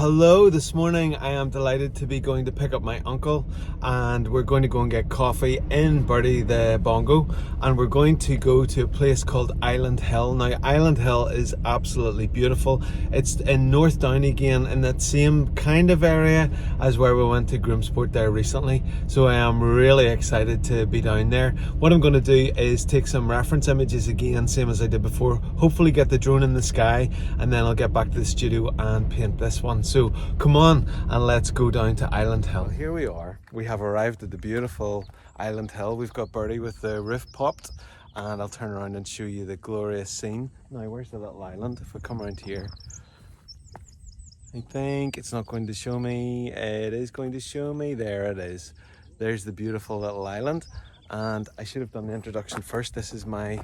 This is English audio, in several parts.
Hello, this morning I am delighted to be going to pick up my uncle, and we're going to go and get coffee in Bertie the Bongo, and we're going to go to a place called Island Hill. Now Island Hill is absolutely beautiful. It's in North Down again, in that same kind of area as where we went to Groomsport there recently, so I am really excited to be down there. What I'm going to do is take some reference images again, same as I did before, hopefully get the drone in the sky, and then I'll get back to the studio and paint this one. So come on and let's go down to Island Hill. Well, here we are. We have arrived at the beautiful Island Hill. We've got Bertie with the roof popped, and I'll turn around and show you the glorious scene. Now, where's the little island? If we come around here, I think it's not going to show me. It is going to show me. There it is. There's the beautiful little island, and I should have done the introduction first. This is my,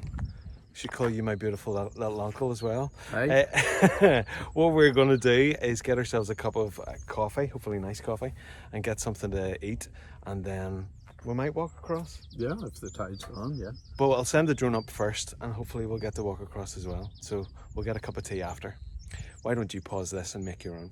should call you my beautiful little uncle as well. Hi. What we're going to do is get ourselves a cup of coffee, hopefully nice coffee, and get something to eat, and then we might walk across. Yeah, if the tide's on, yeah. But I'll send the drone up first, and hopefully we'll get to walk across as well. So we'll get a cup of tea after. Why don't you pause this and make your own?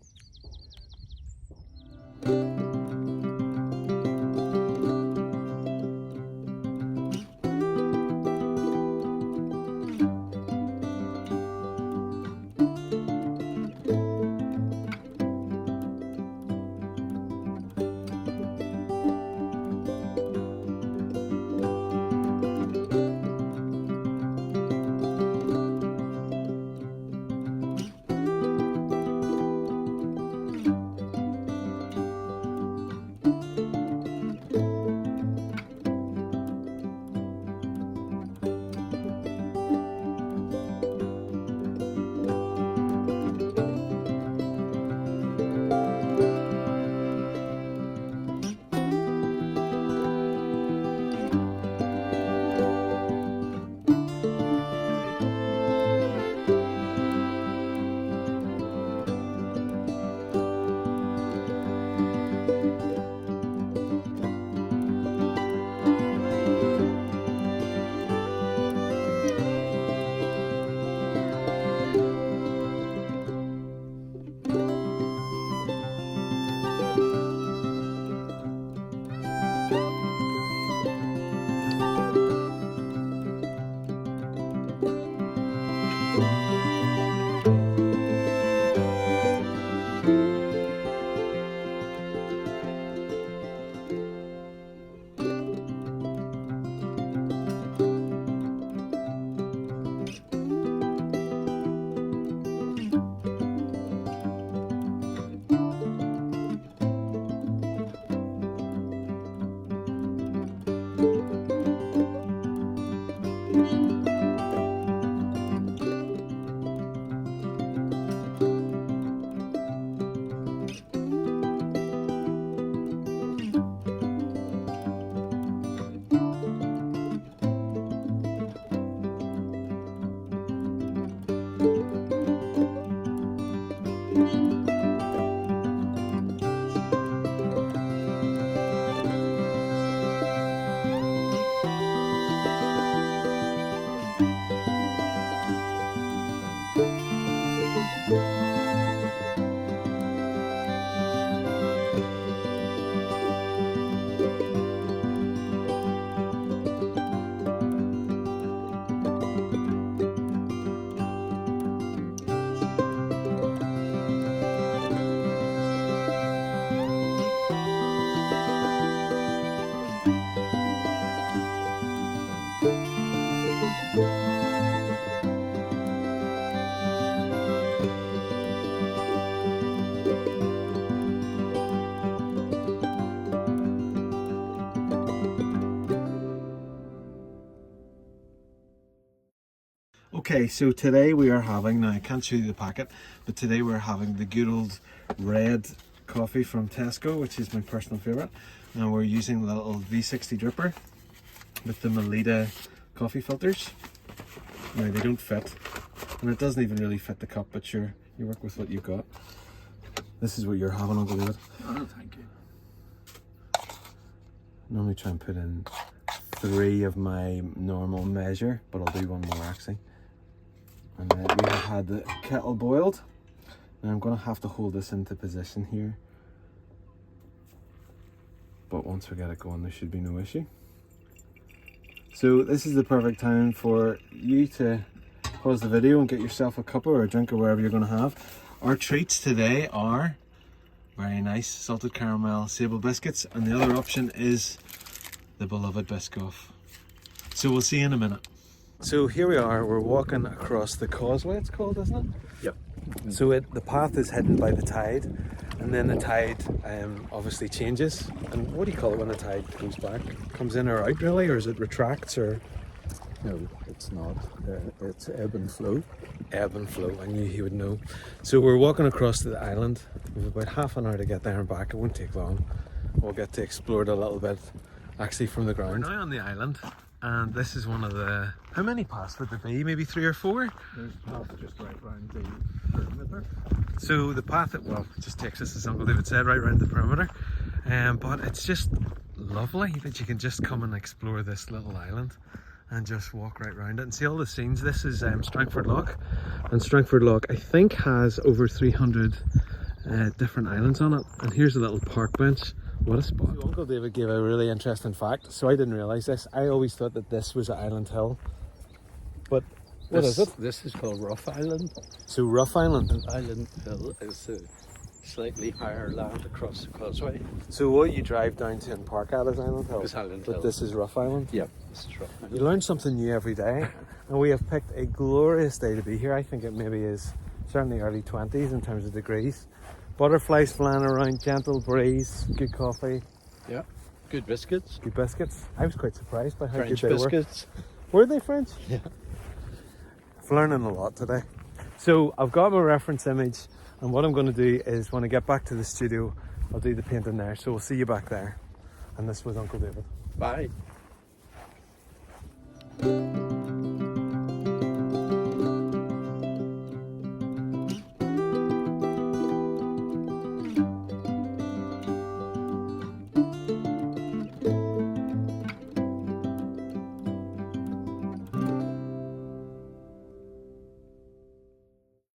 Okay, so today we are having, now I can't show you the packet, but today we're having the good old red coffee from Tesco, which is my personal favourite, and we're using the little V60 dripper with the Melita coffee filters. Now they don't fit, and it doesn't even really fit the cup, but sure, you work with what you've got. This is what you're having, Uncle David. Oh, thank you. Normally try and put in 3 of my normal measure, but I'll do one more actually. And then we have had the kettle boiled. Now I'm going to have to hold this into position here. But once we get it going, there should be no issue. So this is the perfect time for you to pause the video and get yourself a cuppa or a drink or whatever you're going to have. Our treats today are very nice salted caramel sable biscuits, and the other option is the beloved Biscoff. So we'll see you in a minute. So here we are, we're walking across the causeway, it's called, isn't it? Yep. So the path is hidden by the tide, and then the tide obviously changes. And what do you call it when the tide goes back? Comes in or out really, or is it retracts or? No, it's not. It's ebb and flow. Ebb and flow, I knew he would know. So we're walking across to the island. We've about half an hour to get there and back, it won't take long. We'll get to explore it a little bit, actually from the ground. We're now on the island, and this is one of the... How many paths would there be? Maybe 3 or 4? There's a path just right round the perimeter. So the path that, well, just takes us, as Uncle David said, right around the perimeter. But it's just lovely that you can just come and explore this little island and just walk right around it and see all the scenes. This is Strangford Lough, and Strangford Lough I think has over 300 different islands on it. And here's a little park bench. What a spot. So Uncle David gave a really interesting fact, so I didn't realise this. I always thought that this was Island Hill, but what is it? This is called Rough Island. So Rough Island. And Island Hill is the slightly higher land across the causeway. So what you drive down to and park at is Island Hill? It's Island But Hill. this is Rough Island? Yep, this is Rough Island. You learn something new every day, and we have picked a glorious day to be here. I think it maybe is certainly early 20s in terms of degrees. Butterflies flying around, gentle breeze, good coffee. Yeah, good biscuits. Good biscuits. I was quite surprised by how French good they biscuits. Were they French? Yeah. I'm learning a lot today. So I've got my reference image, and what I'm going to do is when I get back to the studio, I'll do the painting there. So we'll see you back there. And this was Uncle David. Bye.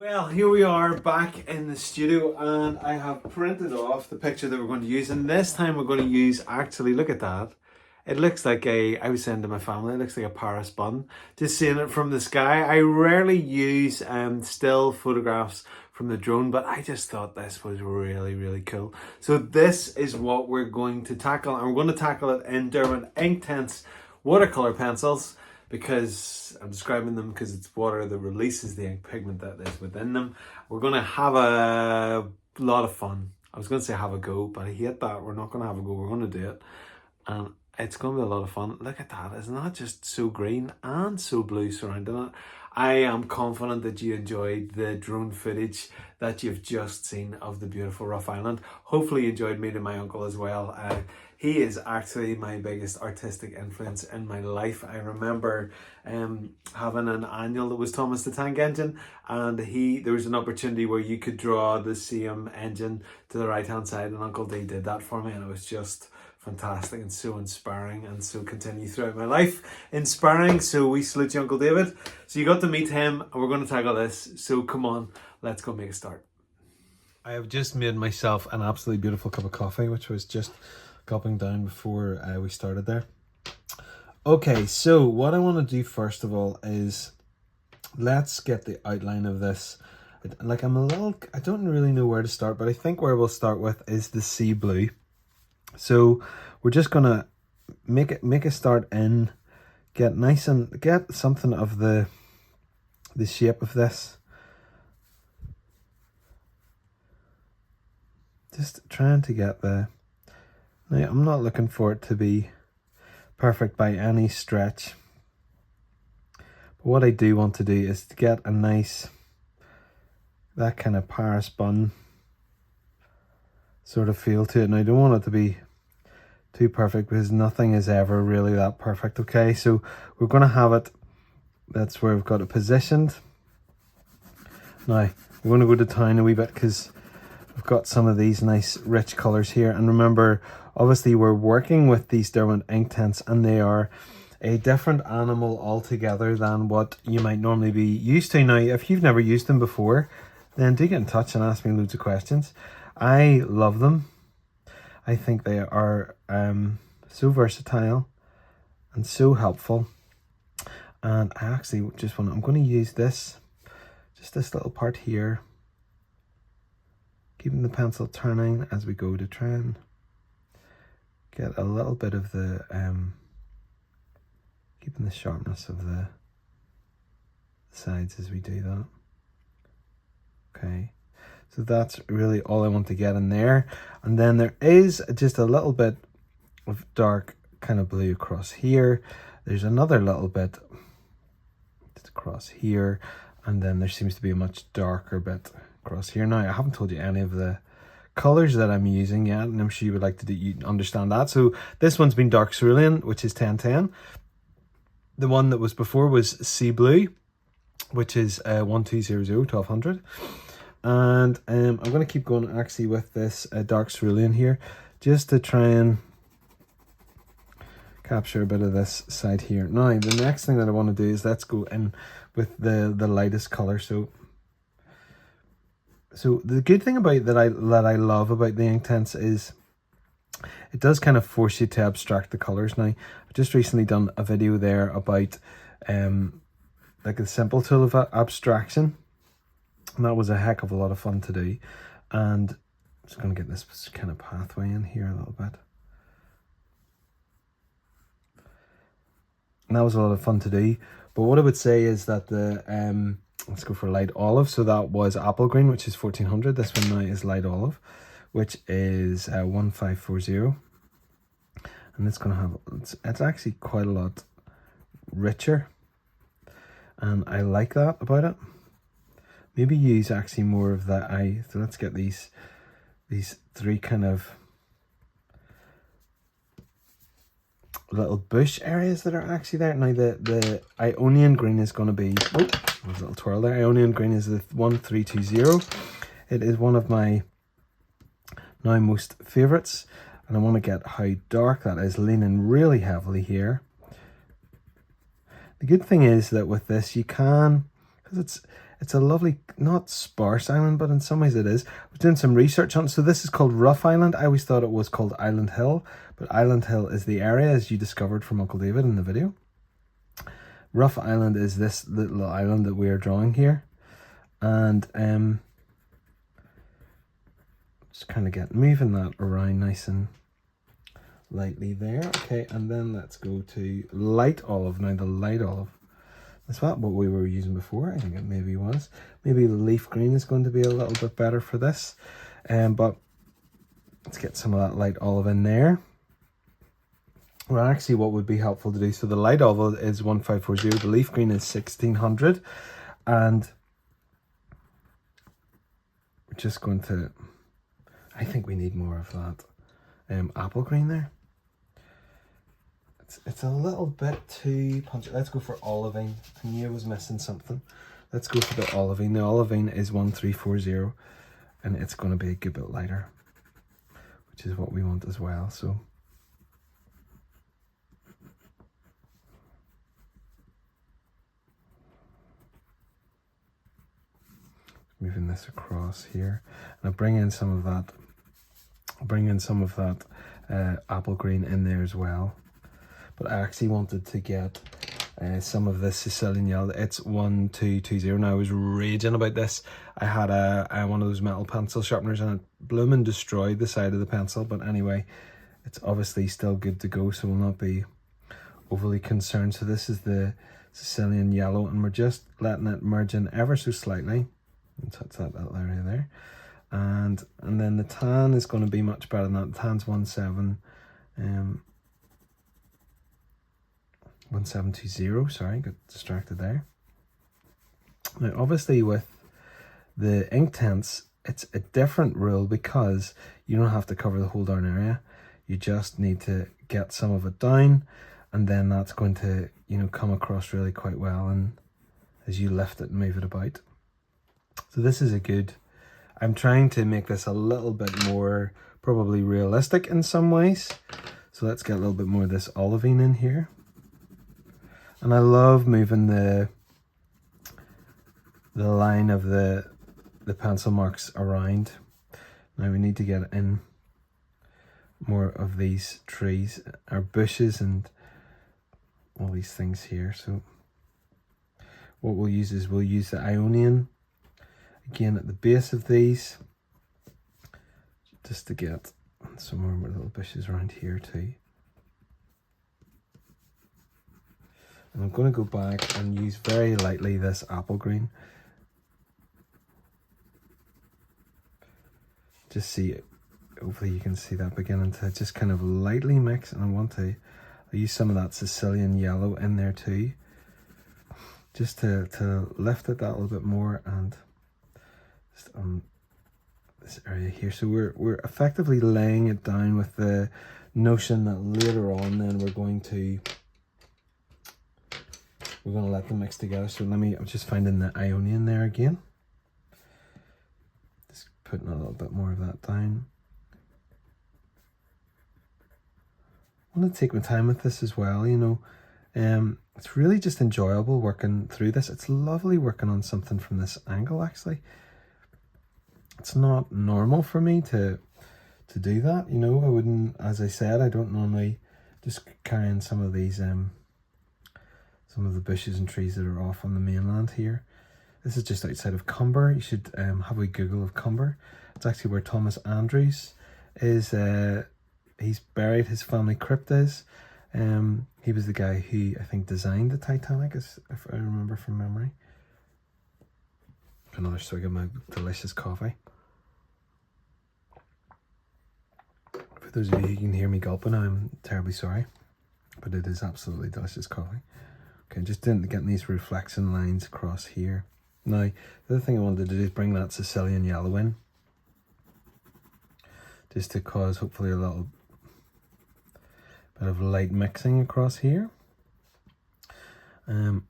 Well, here we are back in the studio, and I have printed off the picture that we're going to use, and this time we're going to use, actually, look at that. It looks like I was saying to my family, it looks like a Paris bun. Just seeing it from the sky. I rarely use still photographs from the drone, but I just thought this was really, really cool. So this is what we're going to tackle, and we're going to tackle it in Derwent Inktense watercolour pencils, because I'm describing them because it's water that releases the ink pigment that is within them. We're going to have a lot of fun. I was going to say have a go, but I hate that. We're not going to have a go. We're going to do it. And it's going to be a lot of fun. Look at that. Isn't that just so green and so blue surrounding it? I am confident that you enjoyed the drone footage that you've just seen of the beautiful Rough Island. Hopefully you enjoyed meeting my uncle as well. He is actually my biggest artistic influence in my life. I remember having an annual that was Thomas the Tank Engine, and there was an opportunity where you could draw the same engine to the right hand side, and Uncle D did that for me, and it was just fantastic and so inspiring, and so continue throughout my life inspiring. So we salute you, Uncle David. So you got to meet him, and we're going to tackle this. So come on, let's go make a start. I have just made myself an absolutely beautiful cup of coffee, which was just gulping down before we started there. Okay, so what I want to do first of all is let's get the outline of this. Like I don't really know where to start, but I think where we'll start with is the sea blue. So we're just gonna make a start in, get nice and get something of the shape of this. Just trying to get the. Now, I'm not looking for it to be perfect by any stretch. But what I do want to do is to get a nice, that kind of Paris bun sort of feel to it. And I don't want it to be too perfect because nothing is ever really that perfect. Okay, so we're going to have it, that's where we've got it positioned. Now, we're going to go to town a wee bit because we've got some of these nice rich colours here. And remember, obviously we're working with these Derwent Inktense, and they are a different animal altogether than what you might normally be used to. Now, if you've never used them before, then do get in touch and ask me loads of questions. I love them. I think they are so versatile and so helpful. And I actually just want, I'm going to use this, just this little part here, keeping the pencil turning as we go to try and get a little bit of the, keeping the sharpness of the sides as we do that. Okay, so that's really all I want to get in there. And then there is just a little bit of dark kind of blue across here. There's another little bit across here, and then there seems to be a much darker bit across here. Now, I haven't told you any of the colors that I'm using yet, and I'm sure you would like to understand that. So this one's been dark cerulean, which is 1010. The one that was before was sea blue, which is 1200, 1200. And I'm going to keep going actually with this dark cerulean here, just to try and capture a bit of this side here. Now, the next thing that I want to do is let's go in with the lightest color. So the good thing about that I love about the Inktense is it does kind of force you to abstract the colors. Now, I've just recently done a video there about like a simple tool of abstraction, and that was a heck of a lot of fun to do. And I'm just going to get this kind of pathway in here a little bit. And that was a lot of fun to do. But what I would say is that the let's go for light olive. So that was apple green, which is 1400. This one now is light olive, which is 1540. And it's going to have, it's actually quite a lot richer. And I like that about it. Maybe use actually more of that. So let's get these three kind of little bush areas that are actually there. Now the Ionian green is going to be, oh, there's a little twirl there. Ionian green is the 1320. It is one of my now most favorites, and I want to get how dark that is, leaning really heavily here. The good thing is that with this you can, because it's a lovely, not sparse island, but in some ways it is. I was doing some research on it. So this is called Rough Island. I always thought it was called Island Hill, but Island Hill is the area, as you discovered from Uncle David in the video. Rough Island is this little island that we are drawing here. And just kind of get moving that around nice and lightly there. Okay, and then let's go to light olive. Now the light olive, is that what we were using before? I think it maybe was. Maybe the leaf green is going to be a little bit better for this. But let's get some of that light olive in there. Well, actually what would be helpful to do, so the light olive is 1540, the leaf green is 1600, and we're just going to, I think we need more of that apple green there. It's a little bit too punchy. Let's go for olivine. I knew I was missing something. Let's go for the olivine. The olivine is 1340, and it's going to be a good bit lighter, which is what we want as well. So moving this across here, and I'll bring in some of that. I'll bring in some of that apple green in there as well. But I actually wanted to get some of this Sicilian yellow. It's 1220. Now I was raging about this. I had one of those metal pencil sharpeners, and it blooming destroyed the side of the pencil. But anyway, it's obviously still good to go, so we'll not be overly concerned. So this is the Sicilian yellow, and we're just letting it merge in ever so slightly. And touch that little area there. And then the tan is going to be much better than that. The tan's 1720, sorry, got distracted there. Now obviously with the Inktense, it's a different rule because you don't have to cover the whole darn area. You just need to get some of it down, and then that's going to, you know, come across really quite well, and as you lift it and move it about. So this is a good, I'm trying to make this a little bit more probably realistic in some ways. So let's get a little bit more of this olivine in here. And I love moving the line of the the pencil marks around. Now we need to get in more of these trees, or bushes, and all these things here. So what we'll use is we'll use the Ionian again at the base of these, just to get some more little bushes around here too. And I'm going to go back and use very lightly this apple green. Just see, hopefully you can see that beginning to just kind of lightly mix, and I want to use some of that Sicilian yellow in there too, just to lift it that little bit more, and just on this area here. So we're effectively laying it down with the notion that later on then we're going to let them mix together. So I'm just finding the Ionian there again. Just putting a little bit more of that down. I want to take my time with this as well, you know. It's really just enjoyable working through this. It's lovely working on something from this angle, actually. It's not normal for me to do that, you know. I wouldn't, as I said, I don't normally just carrying some of these, some of the bushes and trees that are off on the mainland here. This is just outside of Cumber. You should have a Google of Cumber. It's actually where Thomas Andrews is. He's buried, his family crypt is. He was the guy who, I think, designed the Titanic, if I remember from memory. Another swig of my delicious coffee. For those of you who can hear me gulping, I'm terribly sorry, but it is absolutely delicious coffee. Okay, just getting these reflection lines across here. Now, the other thing I wanted to do is bring that Sicilian yellow in, just to cause hopefully a little bit of light mixing across here.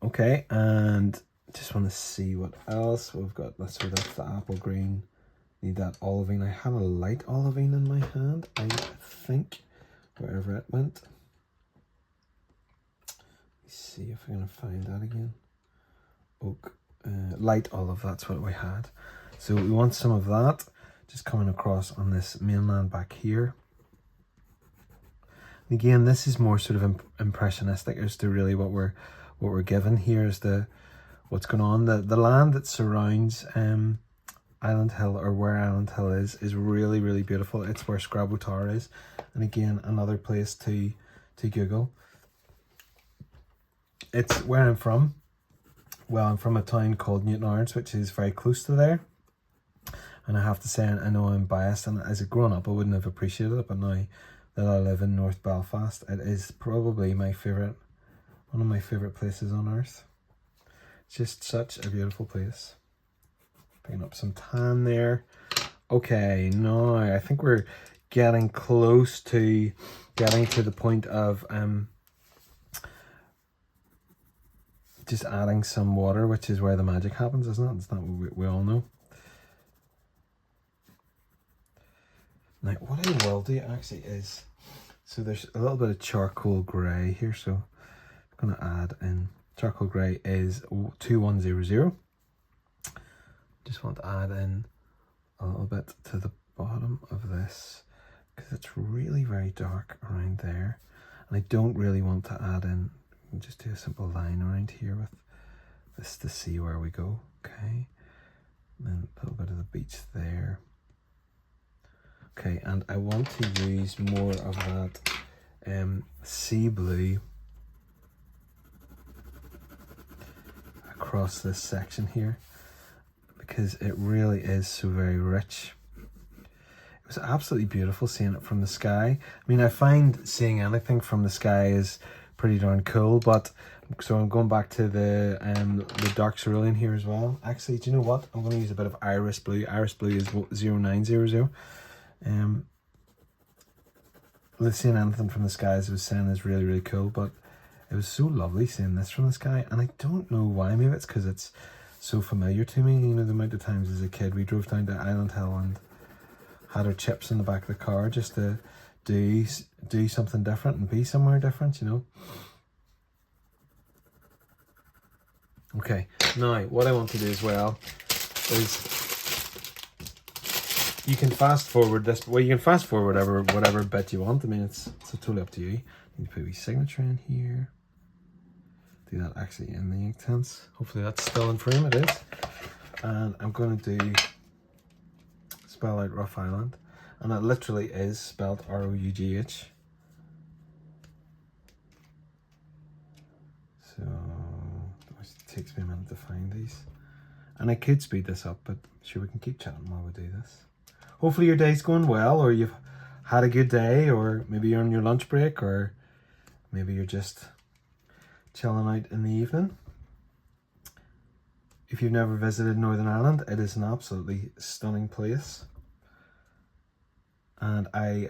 Okay, and just want to see what else we've got. So that's the apple green. Need that olivine. I have a light olivine in my hand, I think, wherever it went. Let's see if I'm going to find that again. Oak, light olive, that's what we had. So we want some of that just coming across on this mainland back here. And again, this is more sort of impressionistic as to really what we're given here is what's going on. The land that surrounds Island Hill, or where Island Hill is really, really beautiful. It's where Scrabo Tower is, and again, another place to Google. It's where I'm from. Well, I'm from a town called Newtownards, which is very close to there. And I have to say, I know I'm biased, and as a grown up, I wouldn't have appreciated it, but now that I live in North Belfast, it is probably one of my favourite places on earth. It's just such a beautiful place. Picking up some tan there. Okay, now I think we're getting close to getting to the point of just adding some water, which is where the magic happens, isn't it? It's not what we all know. Now, what I will do actually is, so there's a little bit of charcoal grey here, so I'm going to add in, charcoal grey is 2100. Just want to add in a little bit to the bottom of this, because it's really very dark around there. And I don't really want to add in, just do a simple line around here with this to see where we go, okay? And then a little bit of the beach there. Okay, and I want to use more of that sea blue across this section here, because it really is so very rich. It was absolutely beautiful seeing it from the sky. I mean, I find seeing anything from the sky is pretty darn cool, but so I'm going back to the dark cerulean here as well. Actually, do you know what? I'm going to use a bit of iris blue. Iris blue is 0900. Seeing anything from the sky, as I was saying, is really, really cool, but it was so lovely seeing this from the sky, and I don't know why. Maybe it's because it's so familiar to me. You know, the amount of times as a kid we drove down to Island Hill and had our chips in the back of the car just to do something different and be somewhere different, you know. Okay, now what I want to do as well is you can fast forward this. Well, you can fast forward whatever bit you want. I mean, it's totally up to you. You put a signature in here. Do that actually in the Inktense. Hopefully that's still in frame. It is. And I'm going to do spell out Rough Island, and it literally is spelled R-O-U-G-H. So it takes me a minute to find these, and I could speed this up, but sure, we can keep chatting while we do this. Hopefully your day's going well, or you've had a good day, or maybe you're on your lunch break, or maybe you're just chilling out in the evening. If you've never visited Northern Ireland, it is an absolutely stunning place. And I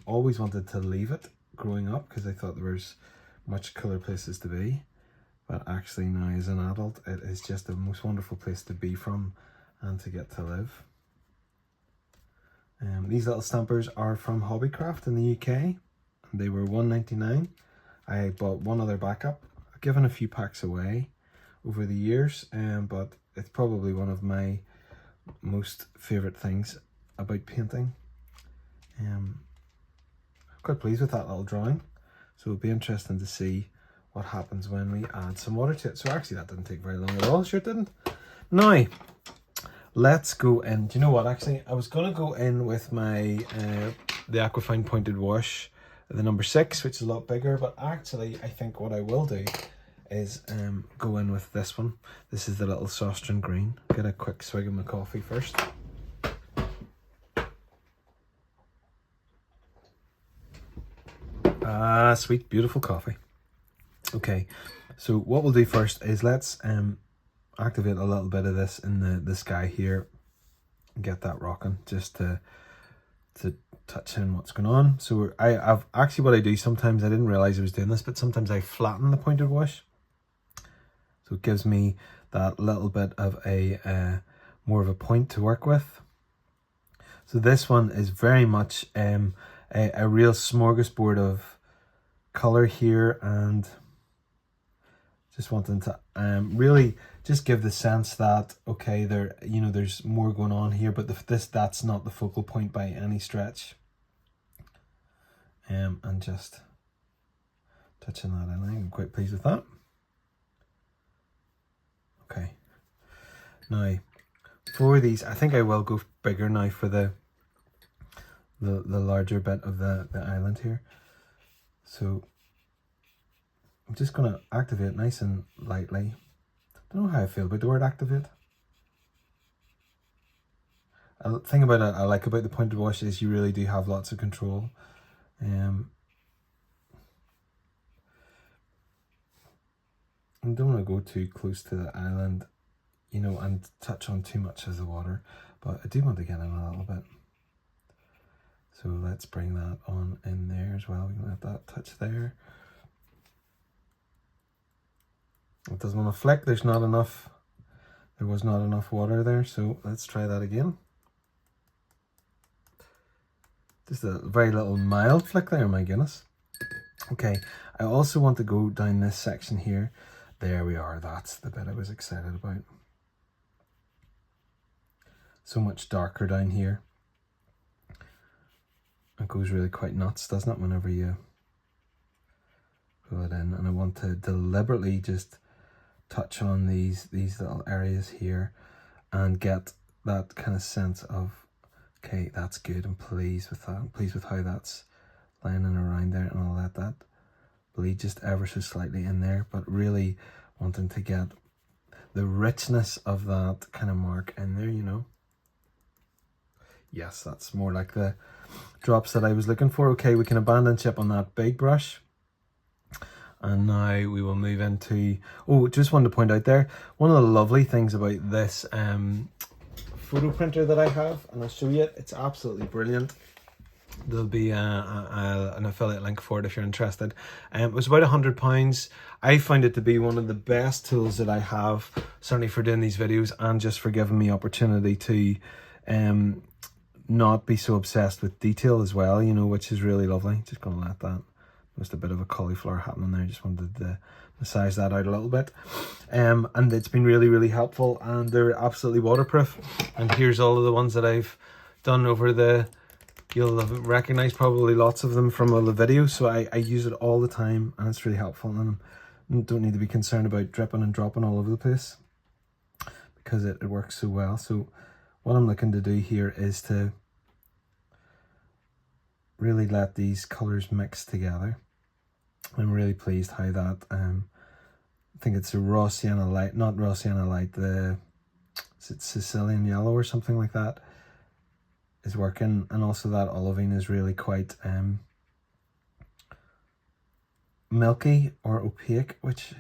always wanted to leave it growing up because I thought there was much cooler places to be. But actually now as an adult, it is just the most wonderful place to be from and to get to live. These little stampers are from Hobbycraft in the UK. And they were $1.99. I bought one other backup. I've given a few packs away over the years, but it's probably one of my most favourite things about painting. I'm quite pleased with that little drawing, so it'll be interesting to see what happens when we add some water to it. So actually that didn't take very long at all. Sure it didn't. Now let's go in. Do you know what, actually I was going to go in with my the Aquafine pointed wash, the number 6, which is a lot bigger, but actually I think what I will do is go in with this one. This is the little Sauceron green. Get a quick swig of my coffee first. Ah, sweet, beautiful coffee. Okay, so what we'll do first is let's activate a little bit of this in the sky here and get that rocking, just to touch in what's going on. So I've actually, what I do sometimes, I didn't realize I was doing this, but sometimes I flatten the pointed wash. So it gives me that little bit of a more of a point to work with. So this one is very much a real smorgasbord of colour here, and just wanting to really just give the sense that, okay, there's more going on here, but that's not the focal point by any stretch. And just touching that in, I'm quite pleased with that. Okay, now for these, I think I will go bigger now for the larger bit of the island here. So I'm just going to activate nice and lightly. I don't know how I feel about the word activate. The thing about it I like about the pointed wash is you really do have lots of control. I don't want to go too close to the island, and touch on too much of the water, but I do want to get in a little bit. So let's bring that on in there as well. We can let that touch there. It doesn't want to flick. There was not enough water there, so let's try that again. Just a very little mild flick there, my goodness. Okay, I also want to go down this section here. There we are, that's the bit I was excited about. So much darker down here. It goes really quite nuts, doesn't it, whenever you pull it in. And I want to deliberately just touch on these little areas here and get that kind of sense of, okay, that's good, I'm pleased with that. I'm pleased with how that's lining around there, and I'll let that bleed just ever so slightly in there, but really wanting to get the richness of that kind of mark in there, Yes, that's more like the drops that I was looking for. Okay, we can abandon ship on that big brush. And now we will move into, just wanted to point out there, one of the lovely things about this photo printer that I have, and I'll show you it, it's absolutely brilliant. There'll be an affiliate link for it if you're interested. It was about £100. I find it to be one of the best tools that I have, certainly for doing these videos and just for giving me opportunity to not be so obsessed with detail as well, which is really lovely. Just gonna let that, just a bit of a cauliflower happening there. Just wanted to massage that out a little bit. And it's been really, really helpful, and they're absolutely waterproof. And here's all of the ones that I've done over the, you'll have recognized probably lots of them from all the videos, so I use it all the time and it's really helpful, and I don't need to be concerned about dripping and dropping all over the place because it works so well. So what I'm looking to do here is to really let these colours mix together. I'm really pleased how that, I think it's a raw sienna light, not raw sienna light, is it Sicilian yellow or something like that, is working, and also that olivine is really quite milky or opaque, which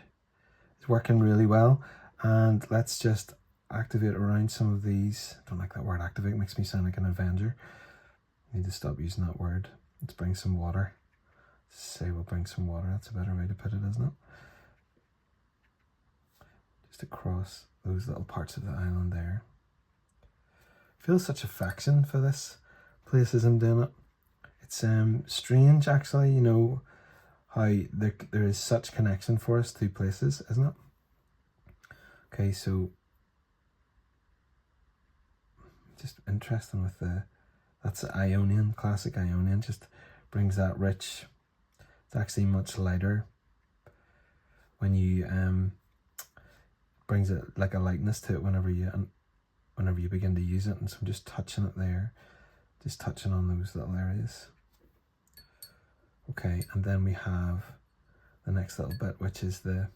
is working really well. And let's just activate around some of these. I don't like that word activate, it makes me sound like an Avenger. I need to stop using that word. Let's bring some water. Say we'll bring some water, that's a better way to put it, isn't it? Just across those little parts of the island there. I feel such affection for this place as I'm doing it. It's strange actually, you know, how there is such connection for us to places, isn't it? Okay, so just interesting with that's Ionian, classic Ionian, just brings that rich, it's actually much lighter when you brings it like a lightness to it whenever you begin to use it. And so I'm just touching it there, just touching on those little areas. Okay, and then we have the next little bit, which is the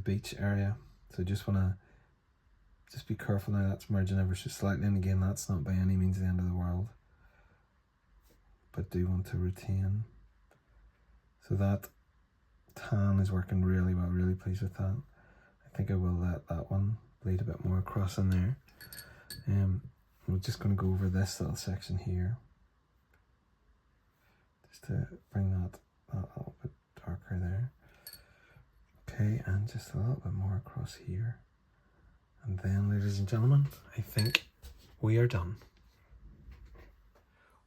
beach area. So just want to just be careful now, that's merging ever so slightly, and again that's not by any means the end of the world, but do want to retain. So that tan is working really well, really pleased with that. I think I will let that one bleed a bit more across in there. We're just going to go over this little section here, just to bring that a little bit darker there. Okay, and just a little bit more across here. And then, ladies and gentlemen, I think we are done.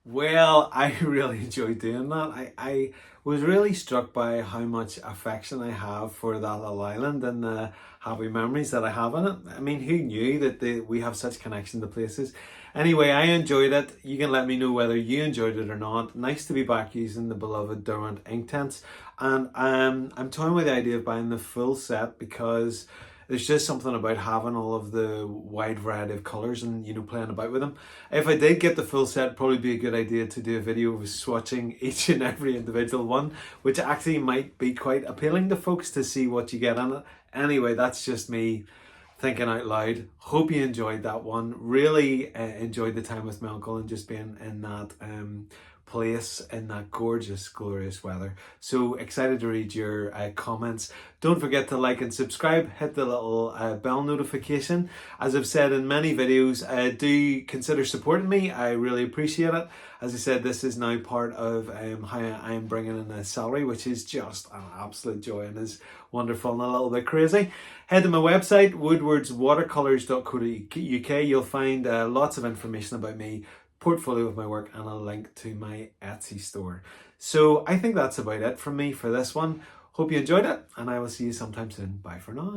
Well, I really enjoyed doing that. I was really struck by how much affection I have for that little island and the happy memories that I have in it. I mean, who knew that we have such connection to places? Anyway, I enjoyed it. You can let me know whether you enjoyed it or not. Nice to be back using the beloved Derwent Inktense. And I'm toying with the idea of buying the full set because there's just something about having all of the wide variety of colours and, you know, playing about with them. If I did get the full set, it'd probably be a good idea to do a video of swatching each and every individual one, which actually might be quite appealing to folks to see what you get in it. Anyway, that's just me thinking out loud. Hope you enjoyed that one. Really enjoyed the time with my uncle and just being in that place in that gorgeous, glorious weather. So excited to read your comments. Don't forget to like and subscribe. Hit the little bell notification. As I've said in many videos, do consider supporting me. I really appreciate it. As I said, this is now part of how I am bringing in a salary, which is just an absolute joy and is wonderful and a little bit crazy. Head to my website, woodwardswatercolours.co.uk. You'll find lots of information about me, portfolio of my work, and a link to my Etsy store. So I think that's about it from me for this one. Hope you enjoyed it, and I will see you sometime soon. Bye for now.